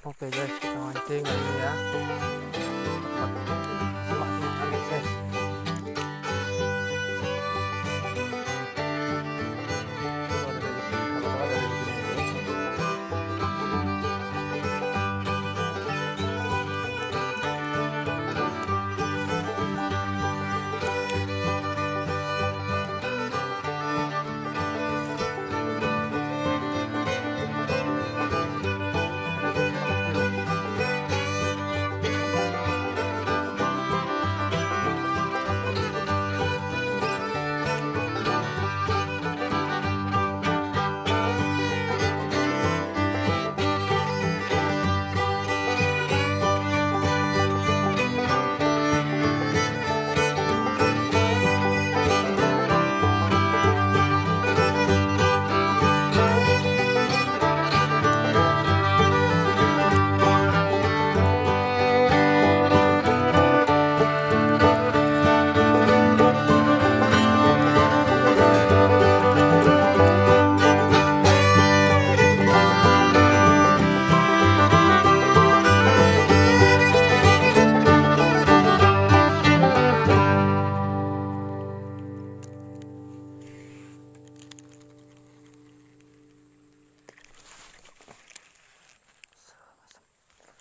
Oke guys, kita mancing kali ini ya. Semak-semak angin guys. Kalau ada rezeki, kalau ada rezeki guys.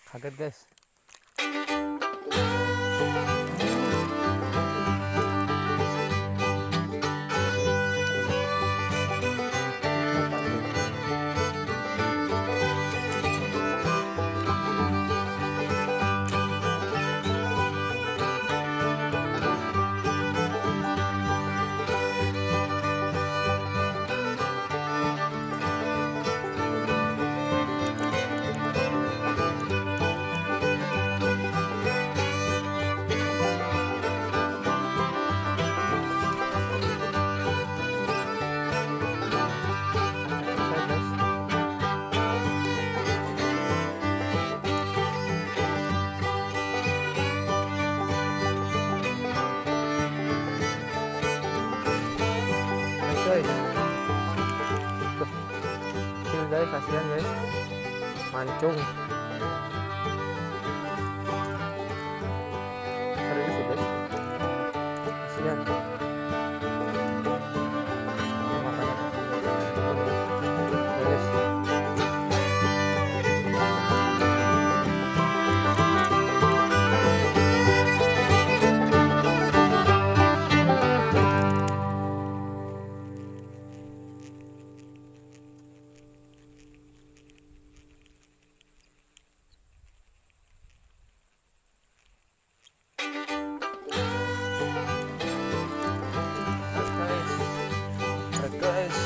Kaget guys. Guys, tuh, kecil guys, kasihan guys, mancung. Serius ya guys, kasihan. Makanya, guys. Guys,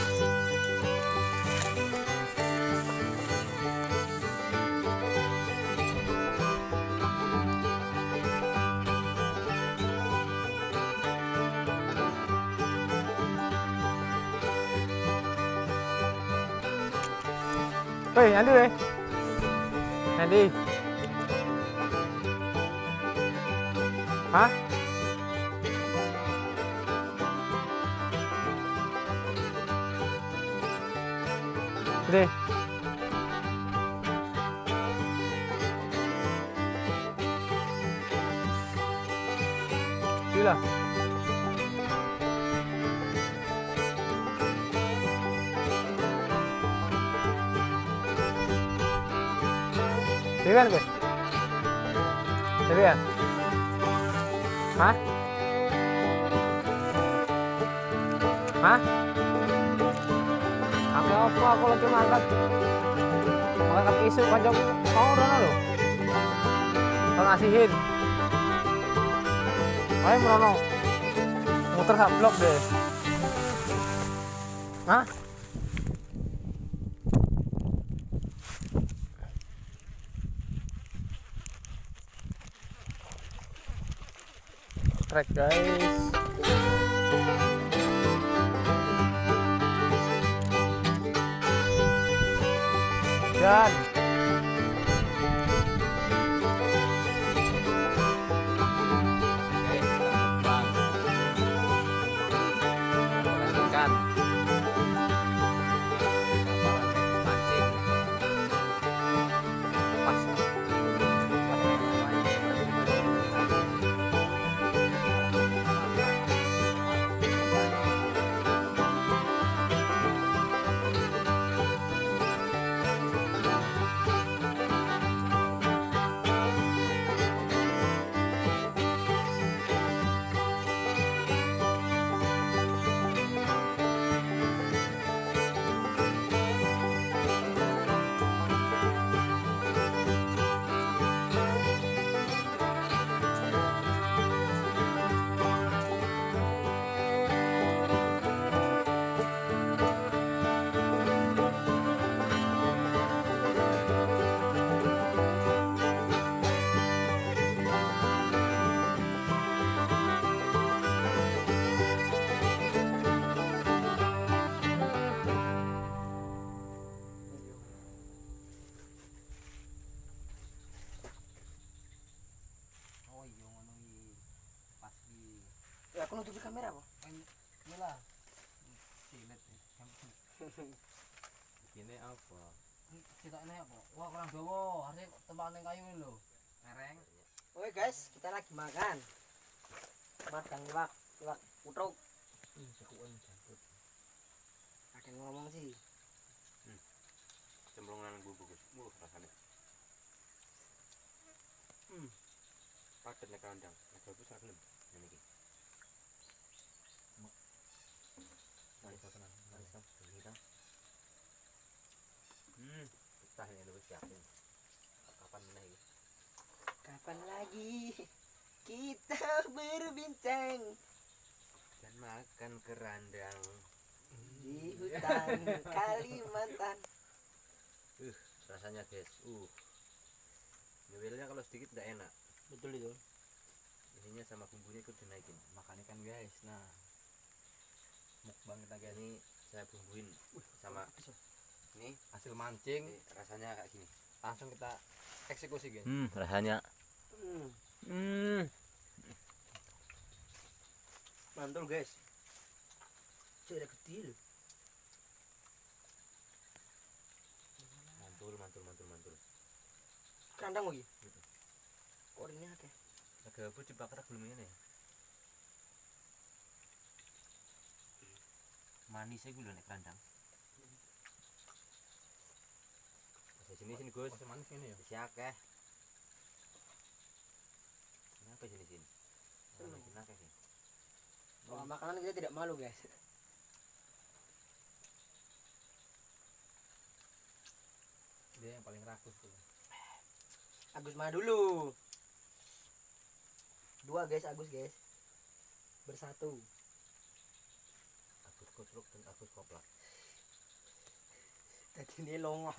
woi Andi weh, Andi, hah? Deh. Gila. Dewan gue. Dewan. Hah? Hah? Apa aku lagi mangkat isu kanjong mau rono lho. Tak ngasihin. Ayo merono. Muter sak blok deh. Hah? Trek guys. Dan pas nutupi kamera apa? Inilah. Cilet. Ini apa? Kita ini apa? Wah kurang dawa, harusnya tempat yang kayu ini loh. Mereng. Oke guys, kita lagi makan. Makan iwak utruk. Jagoan jambut. Ada yang ngomong sih. Cemplungan bumbu Gus. Rasane. Padet nek kandang. Nek bagus ra gelem. Ngene iki. Mari tenan. Mari sam. Kita. Kita ini wis yakin. Kapan meneh iki? Kapan lagi kita berbincang Dan makan kerandang. di hutan Kalimantan? Rasanya guys. Nyuwilnya kalau sedikit enggak enak. Betul itu. Ininya sama bumbunya ikut dinaikin. Makan ikan guys. Nah. Mukbang kita guys. Ini saya bumbuin sama ini Hasil mancing. rasanya kayak gini. Langsung kita eksekusi guys. Rasanya. Mantul guys. Sudah kecil. Mantul. Kerandang lagi. Kok ini ada? Agak apa dibakar belum ini ya? Manisnya gue nek kerandang. Sini Gus. Masih manis ini ya. Isi akeh. Kenapa sini? Manis akeh sih. Kalau makanan kita tidak malu guys. Dia yang paling rakus tuh. Agus mah dulu. Dua guys, Agus guys. Bersatu. Agus kutruk dan Agus koplak. Jadi ini longor.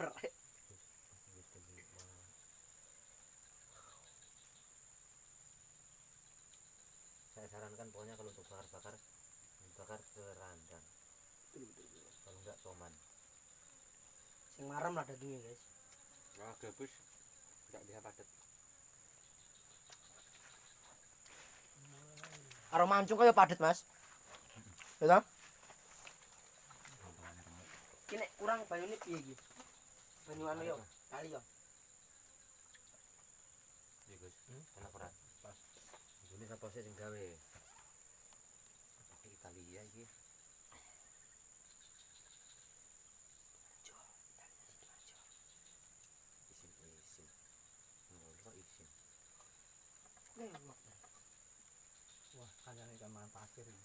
Saya sarankan pokoknya kalau untuk bakar kerandang. Kalau enggak toman. Sing marem lah dagingnya guys. Nah, gabus enggak bisa padat. Aroma mancung kayak padet mas. Ya toh? Kini kurang banyu ini piye iki? Banyu anu yo, kali yo. Iya Gus. Enak ora? Pas. Ini sapa sih sing gawe? Iki Italia iki. Isin. Ngono isin. Wah, kancane ikan mangan pasir ini.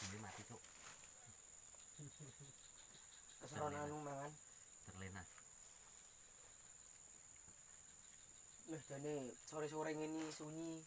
Ini mati cuk. Keseron anu mangan. Terlena. Nah, jane sore-sore ngene sunyi.